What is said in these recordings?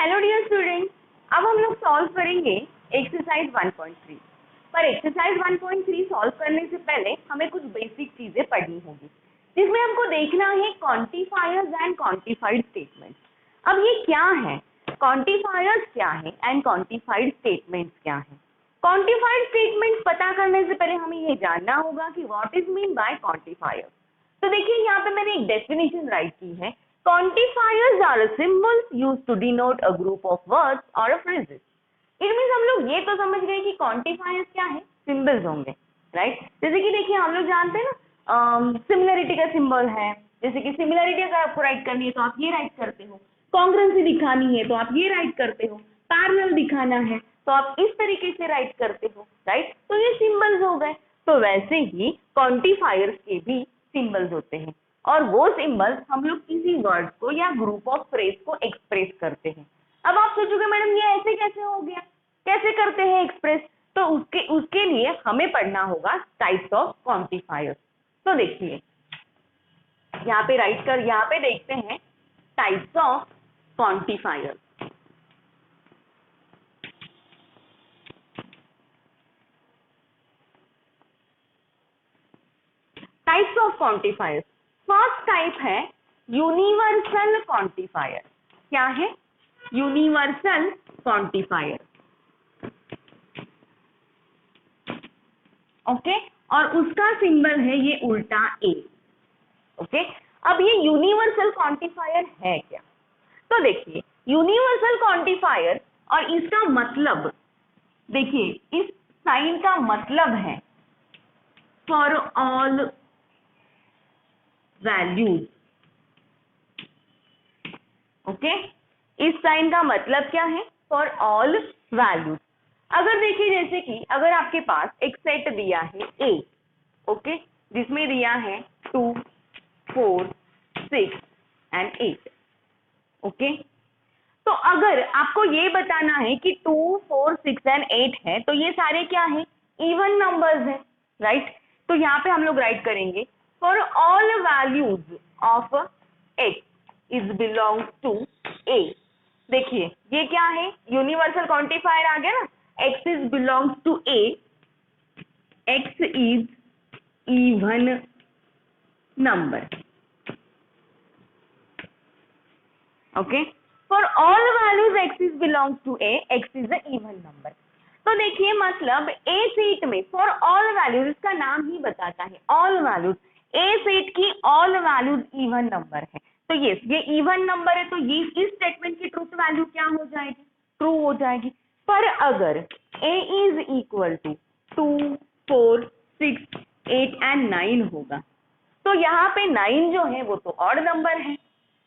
Hello dear students, अब हम लोग सॉल्व करेंगे एक्सरसाइज 1.3। पर एक्सरसाइज 1.3 सॉल्व करने से पहले हमें कुछ बेसिक चीजें पढ़नी होगी, जिसमें हमको देखना है क्वांटिफायर्स एंड क्वांटिफाइड स्टेटमेंट्स। अब ये क्या है, क्वांटिफायर्स क्या है एंड क्वांटिफाइड स्टेटमेंट्स क्या है। क्वांटिफाइड स्टेटमेंट्स पता करने से पहले हमें ये जानना होगा कि what is mean by quantifier. तो देखिए यहाँ पे मैंने एक डेफिनेशन राइट की है, quantifiers are symbols used to denote a group of words or a phrases। It means हम लोग ये तो समझ गए कि quantifiers क्या है, सिंबल्स होंगे, राइट। जैसे कि देखिए हम लोग जानते हैं ना, सिमिलरिटी का सिंबल है, जैसे कि सिमिलरिटी अगर आपको राइट करनी है तो आप ये राइट करते हो, कॉन्ग्रुएंसी दिखानी है तो आप ये राइट करते हो, पैरेलल दिखाना है तो आप इस तरीके से राइट करते हो, राइट। तो ये सिंबल्स हो गए। तो वैसे ही क्वांटिफायर्स के भी सिंबल्स होते हैं, और वो सिंबल्स हम लोग किसी वर्ड को या ग्रुप ऑफ फ्रेज को एक्सप्रेस करते हैं। अब आप सोचोगे मैडम ये ऐसे कैसे हो गया, कैसे करते हैं एक्सप्रेस, तो उसके लिए हमें पढ़ना होगा टाइप्स ऑफ क्वांटिफायर्स। तो देखिए यहाँ पे देखते हैं types of quantifiers. Types of quantifiers, first type है यूनिवर्सल क्वांटिफायर। क्या है? Universal quantifier, okay. और उसका सिंबल है ये उल्टा ए, ओके। अब ये यूनिवर्सल क्वांटिफायर है क्या? तो देखिए यूनिवर्सल क्वांटिफायर और इसका मतलब, देखिए इस साइन का मतलब है फॉर ऑल वैल्यूज, ओके। इस साइन का मतलब क्या है? For all values. अगर देखिए जैसे कि अगर आपके पास एक सेट दिया है ए, ओके, जिसमें दिया है 2, 4, 6 एंड 8, ओके। तो अगर आपको ये बताना है कि 2, 4, 6 एंड 8 है, तो ये सारे क्या है? इवन नंबर्स है, राइट। तो यहाँ पे हम लोग राइट करेंगे for all values of x is belongs to a। देखिए ये क्या है? यूनिवर्सल क्वांटिफायर आ गया ना, x is belongs to a, x is even number, okay. For all values x is belongs to a, x is a even number. तो देखिए मतलब a set में फॉर ऑल वैल्यूज, इसका नाम ही बताता है ऑल वैल्यूज, a सेट की ऑल वैल्यूज इवन नंबर है। तो ये इवन नंबर है, तो ये इस स्टेटमेंट की ट्रूथ वैल्यू क्या हो जाएगी? ट्रू हो जाएगी। पर अगर a is equal to 2, 4, 6, 8 and 9 होगा, तो यहाँ पे 9 जो है वो तो ऑड नंबर है,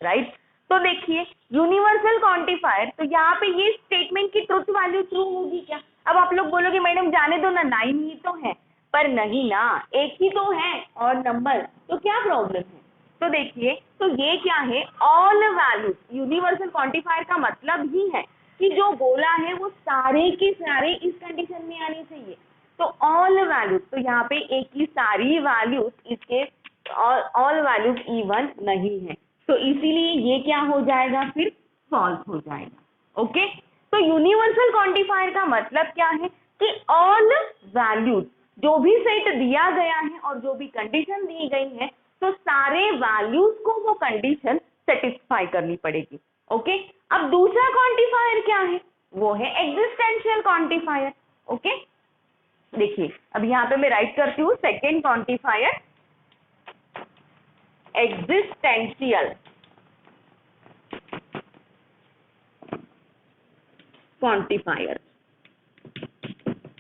राइट। तो देखिए यूनिवर्सल क्वांटिफायर, तो यहाँ पे ये स्टेटमेंट की ट्रूथ वैल्यू ट्रू होगी क्या? अब आप लोग बोलोगे मैडम जाने दो ना, 9 ही तो है। पर नहीं ना, एक ही तो है और नंबर, तो क्या प्रॉब्लम है? तो देखिए तो ये क्या है? All values. यूनिवर्सल क्वांटिफायर का मतलब ही है कि जो बोला है वो सारे के सारे इस कंडीशन में आने चाहिए। तो ऑल वैल्यूज, तो यहाँ पे एक की सारी वैल्यूज, इसके ऑल वैल्यूज इवन नहीं है, तो इसीलिए ये क्या हो जाएगा? फिर फॉल्स हो जाएगा, ओके। तो यूनिवर्सल क्वांटिफायर का मतलब क्या है कि ऑल वैल्यूज, जो भी सेट दिया गया है और जो भी कंडीशन दी गई है, तो सारे वैल्यूज को वो कंडीशन सेटिस्फाई करनी पड़ेगी, ओके। अब दूसरा क्वांटिफायर क्या है? वो है एग्जिस्टेंशियल क्वांटिफायर, ओके। देखिए अब यहाँ पे मैं राइट करती हूँ सेकेंड क्वांटिफायर, एग्जिस्टेंशियल क्वांटिफायर।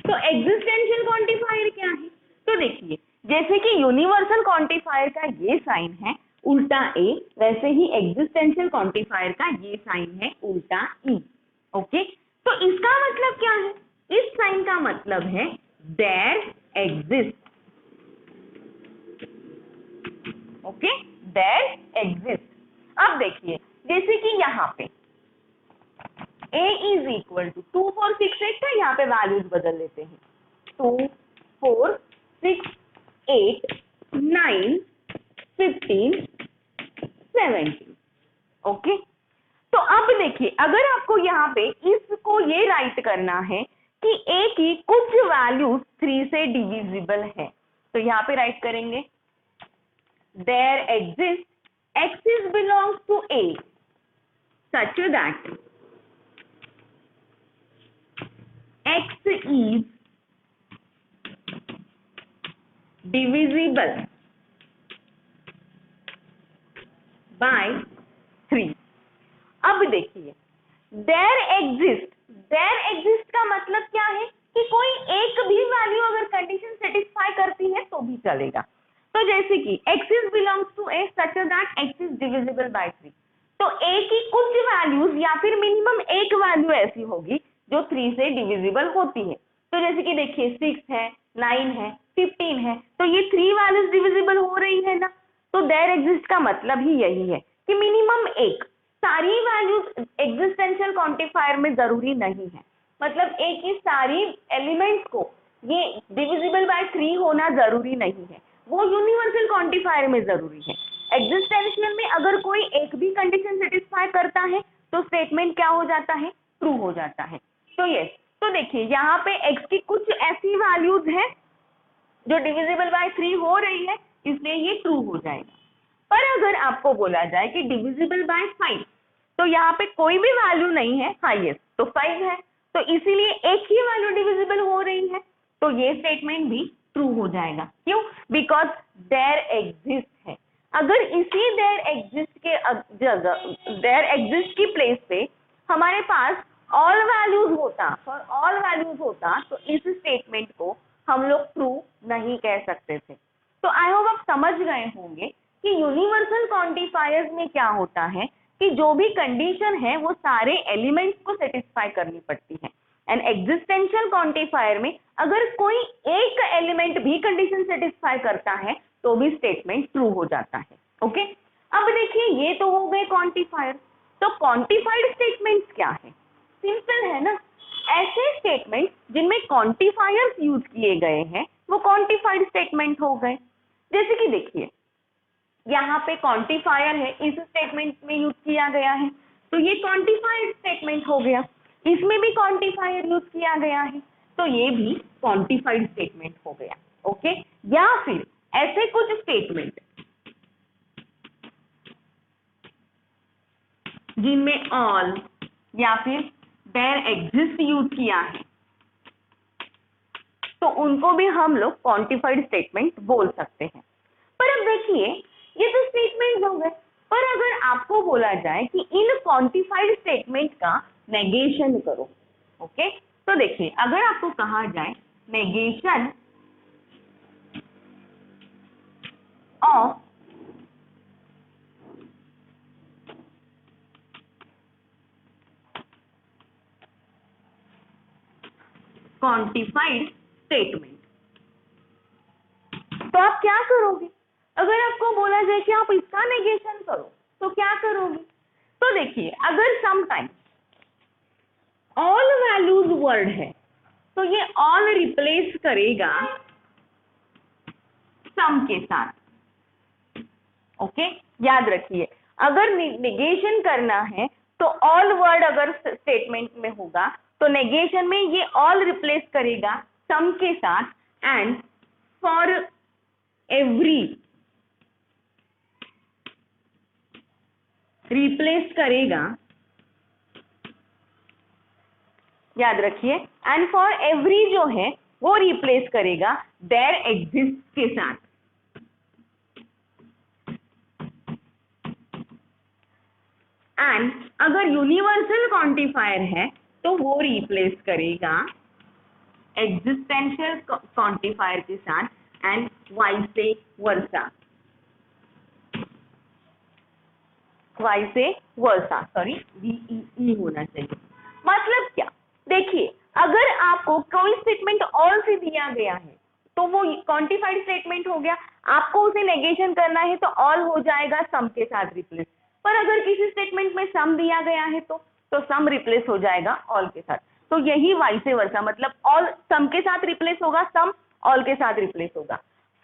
तो एग्जिस्टेंशियल क्वांटिफायर क्या है? तो देखिए जैसे कि यूनिवर्सल क्वांटिफायर का ये साइन है उल्टा ए, वैसे ही एग्जिस्टेंशियल क्वांटिफायर का ये साइन है उल्टा ई, ओके। तो इसका मतलब क्या है? इस साइन का मतलब है there exist, okay, there exist. अब देखिए जैसे कि यहाँ पे a इज इक्वल टू 2, 4, 6, 8 है, यहाँ पे वैल्यूज बदल लेते हैं 2, 4, 6, 8, 9, 15, 17, ओके। तो अब अब देखिए अगर आपको यहाँ पे इसको ये राइट करना है कि a की कुछ वैल्यूज 3 से डिविजिबल है, तो यहाँ पे राइट करेंगे there exists axis belongs to A such that x is divisible by 3। अब देखिए there exist का मतलब क्या है कि कोई एक भी वैल्यू अगर कंडीशन सेटिस्फाई करती है तो भी चलेगा। तो जैसे कि x is belongs to A such that x is divisible by 3, तो ए की कुछ वैल्यूज या फिर मिनिमम एक वैल्यू ऐसी होगी जो 3 से डिविजिबल होती है। तो जैसे कि देखिए 6 है, 9 है, 15 है, तो ये 3 वैल्यूज डिविजिबल हो रही है ना। तो देयर एग्जिस्ट का मतलब ही यही है कि मिनिमम एक, सारी वैल्यूज एग्जिस्टेंशियल क्वांटिफायर में जरूरी नहीं है, मतलब ए की सारी एलिमेंट्स को ये डिविजिबल बाय 3 होना जरूरी नहीं है, वो यूनिवर्सल क्वांटिफायर में जरूरी है। एग्जिस्टेंशियल में अगर कोई एक भी कंडीशन सेटिस्फाई करता है तो स्टेटमेंट क्या हो जाता है, ट्रू हो जाता है। तो यस, तो देखिए यहाँ पे x की कुछ ऐसी वैल्यूज है जो डिविजिबल बाय 3 हो रही है, इसलिए ये ट्रू हो जाएगा। पर अगर आपको बोला जाए कि डिविजिबल बाय 5, तो यहाँ पे कोई भी वैल्यू नहीं है, हाईएस्ट तो 5 है, तो इसीलिए एक ही वैल्यू डिविजिबल हो रही है, तो ये स्टेटमेंट भी ट्रू हो जाएगा। क्यों? बिकॉज देयर एग्जिस्ट है। अगर इसी देयर एग्जिस्ट के जगह देयर एग्जिस्ट की प्लेस पे हमारे पास ऑल वैल्यूज होता, फॉर ऑल वैल्यूज होता, तो इस स्टेटमेंट को हम लोग ट्रू नहीं कह सकते थे। तो आई होप आप समझ गए होंगे कि यूनिवर्सल क्वांटिफायर्स में क्या होता है कि जो भी कंडीशन है वो सारे एलिमेंट्स को सेटिस्फाई करनी पड़ती है। एंड एग्जिस्टेंशियल क्वांटिफायर में अगर कोई एक एलिमेंट भी कंडीशन सेटिस्फाई करता है तो भी स्टेटमेंट ट्रू हो जाता है। ओके, अब देखिए ये तो हो गए क्वांटिफायर। तो क्वांटिफाइड स्टेटमेंट्स क्या है? सिंपल है ना, ऐसे स्टेटमेंट जिनमें क्वांटिफायर्स यूज किए गए हैं वो क्वांटिफाइड स्टेटमेंट हो गए। जैसे कि देखिए यहाँ पे क्वांटिफायर है, इस स्टेटमेंट में यूज किया गया है, तो ये क्वांटिफाइड स्टेटमेंट हो गया। इसमें भी क्वांटिफायर यूज किया गया है, तो ये भी क्वांटिफाइड स्टेटमेंट हो गया। ओके, या फिर ऐसे कुछ स्टेटमेंट जिनमें ऑल या फिर देयर एग्जिस्ट यूज किया है, तो उनको भी हम लोग क्वांटिफाइड स्टेटमेंट बोल सकते हैं। पर अब देखिए ये तो स्टेटमेंट हो गए, पर अगर आपको बोला जाए कि इन क्वांटिफाइड स्टेटमेंट का नेगेशन करो, ओके, तो देखिए अगर आपको कहा जाए नेगेशन ऑफ क्वांटिफाइड स्टेटमेंट, तो आप क्या करोगे? अगर आपको बोला जाए कि आप इसका नेगेशन करो तो क्या करोगे? तो देखिए अगर समटाइम ऑल वैल्यूज वर्ड है तो ये ऑल रिप्लेस करेगा सम के साथ। ओके, याद रखिए अगर नेगेशन करना है तो ऑल वर्ड अगर स्टेटमेंट में होगा तो नेगेशन में ये ऑल रिप्लेस करेगा सम के साथ, एंड फॉर एवरी रिप्लेस करेगा, याद रखिए, एंड फॉर एवरी जो है वो रिप्लेस करेगा देयर एग्जिस्ट के साथ। एंड अगर यूनिवर्सल क्वांटिफायर है तो वो रिप्लेस करेगा एग्जिस्टेंशियल क्वांटिफायर के साथ, and vice versa, sorry VEE होना चाहिए। मतलब क्या? देखिए अगर आपको कोई स्टेटमेंट ऑल से दिया गया है तो वो क्वांटिफाइड स्टेटमेंट हो गया, आपको उसे नेगेशन करना है तो ऑल हो जाएगा सम के साथ रिप्लेस। पर अगर किसी स्टेटमेंट में सम दिया गया है तो सम रिप्लेस हो जाएगा ऑल के साथ। तो यही वाइसे वर्सा, मतलब ऑल सम के साथ रिप्लेस होगा, सम ऑल के साथ रिप्लेस होगा।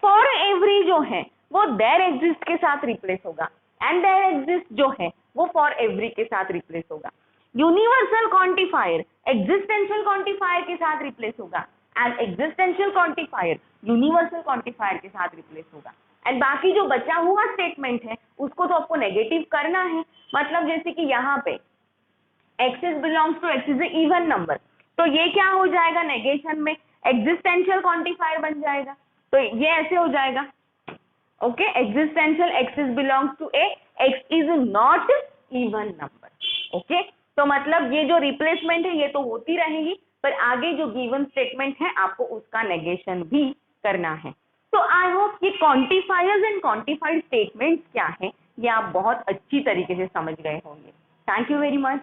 फॉर एवरी जो है वो देयर एग्जिस्ट के साथ रिप्लेस होगा, एंड देयर एग्जिस्ट जो है वो फॉर एवरी के साथ रिप्लेस होगा। यूनिवर्सल क्वांटिफायर एग्जिस्टेंशियल क्वांटिफायर के साथ रिप्लेस होगा and existential quantifier universal quantifier के साथ रिप्लेस होगा। एंड बाकी जो बचा हुआ स्टेटमेंट है उसको तो आपको नेगेटिव करना है, मतलब जैसे कि यहाँ पे x is belongs to x is even number, तो ये क्या हो जाएगा नेगेशन में, एग्जिस्टेंशियल क्वांटिफायर बन जाएगा, तो ये ऐसे हो जाएगा okay, existential x is belongs to A, x is not even number. Okay, तो मतलब ये जो रिप्लेसमेंट है ये तो होती रहेगी, पर आगे जो गिवन स्टेटमेंट है आपको उसका नेगेशन भी करना है। तो आई होप ये क्वांटिफायर्स एंड क्वांटिफाइड स्टेटमेंट्स क्या है ये आप बहुत अच्छी तरीके से समझ गए होंगे। Thank you very much.